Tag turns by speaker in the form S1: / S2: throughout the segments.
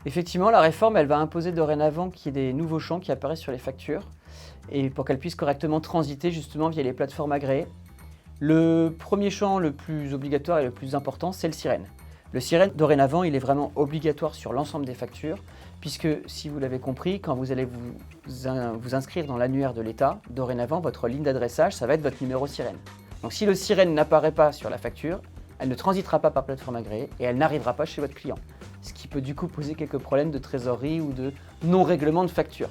S1: Effectivement, la réforme, elle va imposer dorénavant qu'il y ait des nouveaux champs qui apparaissent sur les factures et pour qu'elles puissent correctement transiter justement via les plateformes agréées. Le premier champ le plus obligatoire et le plus important, c'est le sirène. Le sirène, dorénavant, il est vraiment obligatoire sur l'ensemble des factures, puisque, si vous l'avez compris, quand vous allez vous inscrire dans l'annuaire de l'État, dorénavant, votre ligne d'adressage, ça va être votre numéro sirène. Donc si le sirène n'apparaît pas sur la facture, elle ne transitera pas par plateforme agréée et elle n'arrivera pas chez votre client. Ce qui peut du coup poser quelques problèmes de trésorerie ou de non-règlement de facture.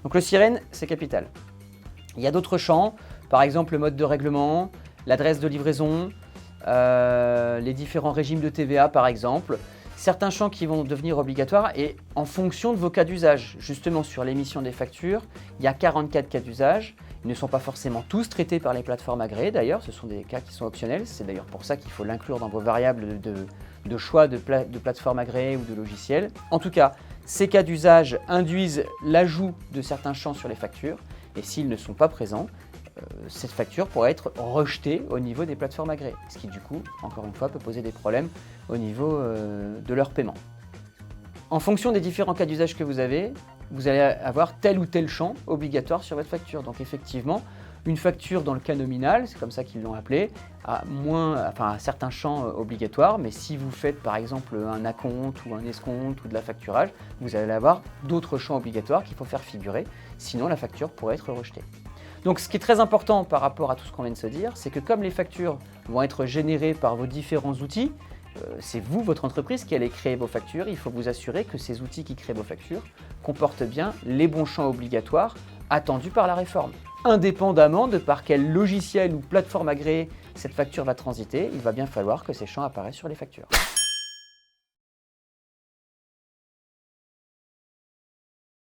S1: Donc le sirène, c'est capital. Il y a d'autres champs, par exemple le mode de règlement, l'adresse de livraison, les différents régimes de TVA par exemple. Certains champs qui vont devenir obligatoires et en fonction de vos cas d'usage. Justement sur l'émission des factures, il y a 44 cas d'usage. Ils ne sont pas forcément tous traités par les plateformes agréées d'ailleurs, ce sont des cas qui sont optionnels. C'est d'ailleurs pour ça qu'il faut l'inclure dans vos variables de choix de plateformes agréées ou de logiciels. En tout cas, ces cas d'usage induisent l'ajout de certains champs sur les factures et s'ils ne sont pas présents, cette facture pourrait être rejetée au niveau des plateformes agréées, ce qui du coup, encore une fois, peut poser des problèmes au niveau de leur paiement. En fonction des différents cas d'usage que vous allez avoir tel ou tel champ obligatoire sur votre facture. Donc effectivement, une facture dans le cas nominal, c'est comme ça qu'ils l'ont appelé, a certains champs obligatoires, mais si vous faites par exemple un acompte ou un escompte ou de la facturage, vous allez avoir d'autres champs obligatoires qu'il faut faire figurer, sinon la facture pourrait être rejetée. Donc ce qui est très important par rapport à tout ce qu'on vient de se dire, c'est que comme les factures vont être générées par vos différents outils, c'est vous, votre entreprise, qui allez créer vos factures. Il faut vous assurer que ces outils qui créent vos factures comportent bien les bons champs obligatoires attendus par la réforme. Indépendamment de par quel logiciel ou plateforme agréée cette facture va transiter, il va bien falloir que ces champs apparaissent sur les factures.